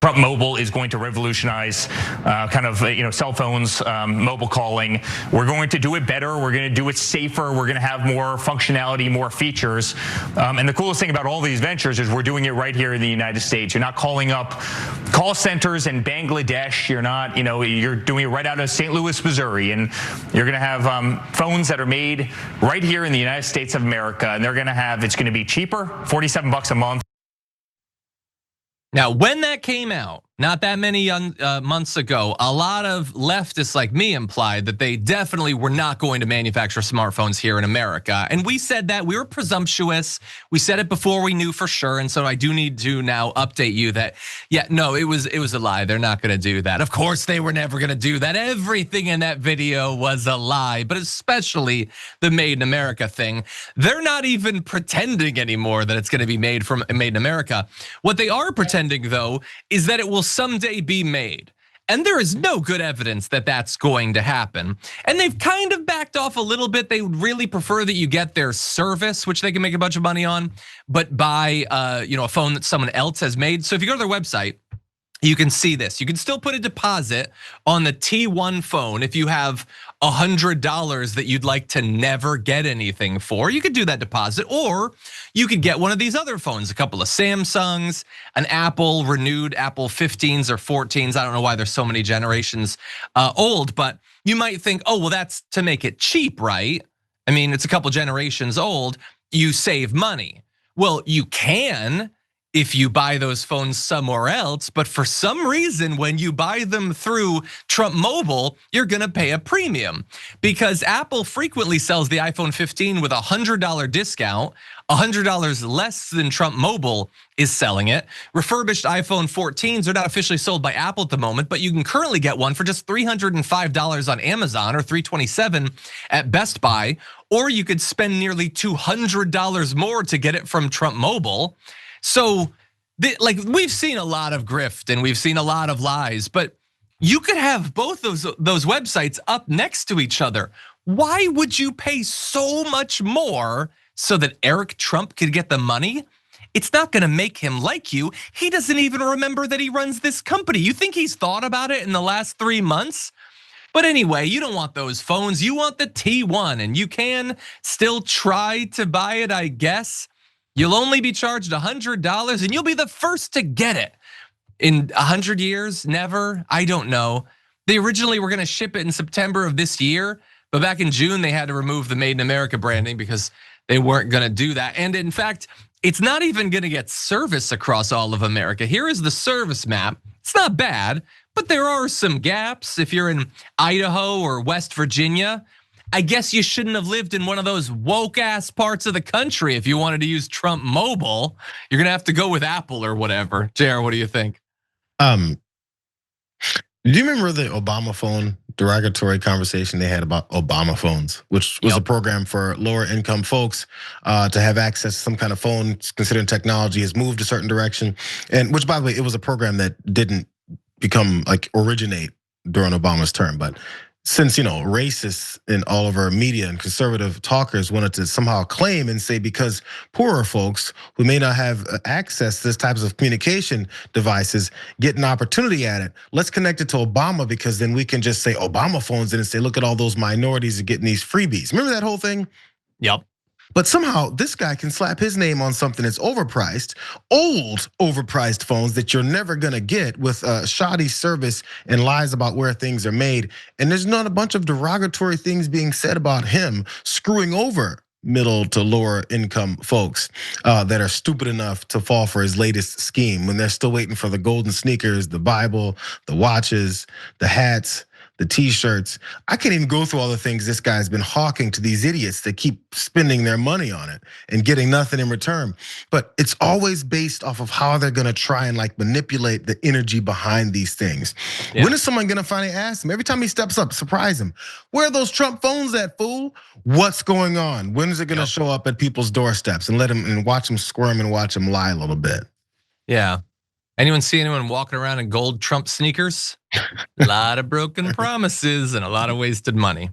Trump Mobile is going to revolutionize cell phones, mobile calling. We're going to do it better. We're going to do it safer. We're going to have more functionality, more features. And the coolest thing about all these ventures is we're doing it right here in the United States. You're not calling up call centers in Bangladesh. You're not, you're doing it right out of St. Louis, Missouri. And you're going to have phones that are made right here in the United States of America. And it's going to be cheaper, $47 a month. Now, when that came out, not that many months ago, a lot of leftists like me implied that they definitely were not going to manufacture smartphones here in America. And we said that we were presumptuous. We said it before we knew for sure. And so I do need to now update you that, yeah, no, it was a lie. They're not gonna do that. Of course, they were never gonna do that. Everything in that video was a lie, but especially the Made in America thing. They're not even pretending anymore that it's gonna be made in America. What they are pretending though, is that it will someday be made. And there is no good evidence that that's going to happen. And they've kind of backed off a little bit. They would really prefer that you get their service, which they can make a bunch of money on, but buy a phone that someone else has made. So if you go to their website, you can see this. You can still put a deposit on the T1 phone if you have $100 that you'd like to never get anything for. You could do that deposit, or you could get one of these other phones, a couple of Samsungs, an Apple renewed Apple 15s or 14s. I don't know why there's so many generations old, but you might think, oh, well, that's to make it cheap, right? I mean, it's a couple generations old. You save money. Well, you can if you buy those phones somewhere else, but for some reason, when you buy them through Trump Mobile, you're gonna pay a premium because Apple frequently sells the iPhone 15 with a $100 discount, $100 less than Trump Mobile is selling it. Refurbished iPhone 14s are not officially sold by Apple at the moment, but you can currently get one for just $305 on Amazon or $327 at Best Buy, or you could spend nearly $200 more to get it from Trump Mobile. So we've seen a lot of grift and we've seen a lot of lies, but you could have both those websites up next to each other. Why would you pay so much more so that Eric Trump could get the money? It's not gonna make him like you. He doesn't even remember that he runs this company. You think he's thought about it in the last 3 months? But anyway, you don't want those phones, you want the T1, and you can still try to buy it, I guess. You'll only be charged $100 and you'll be the first to get it. In 100 years, never, I don't know. They originally were gonna ship it in September of this year, but back in June, they had to remove the Made in America branding because they weren't gonna do that. And in fact, it's not even gonna get service across all of America. Here is the service map. It's not bad, but there are some gaps. If you're in Idaho or West Virginia, I guess you shouldn't have lived in one of those woke ass parts of the country if you wanted to use Trump Mobile. You're gonna have to go with Apple or whatever. JR, what do you think? Do you remember the Obama phone derogatory conversation they had about Obama phones, which was a program for lower income folks to have access to some kind of phone, considering technology has moved a certain direction. And which, by the way, it was a program that didn't originate during Obama's term, but since racists in all of our media and conservative talkers wanted to somehow claim and say because poorer folks who may not have access to this types of communication devices get an opportunity at it, let's connect it to Obama because then we can just say Obama phones and say look at all those minorities are getting these freebies. Remember that whole thing? Yep. But somehow this guy can slap his name on something that's overpriced, old overpriced phones that you're never gonna get with shoddy service and lies about where things are made. And there's not a bunch of derogatory things being said about him screwing over middle to lower income folks that are stupid enough to fall for his latest scheme when they're still waiting for the golden sneakers, the Bible, the watches, the hats, the t-shirts. I can't even go through all the things this guy's been hawking to these idiots that keep spending their money on it and getting nothing in return. But it's always based off of how they're gonna try and manipulate the energy behind these things. Yeah. When is someone gonna finally ask him? Every time he steps up, surprise him. Where are those Trump phones at, fool? What's going on? When is it gonna show up at people's doorsteps and let him and watch him squirm and watch him lie a little bit? Yeah. Anyone see anyone walking around in gold Trump sneakers? A lot of broken promises and a lot of wasted money.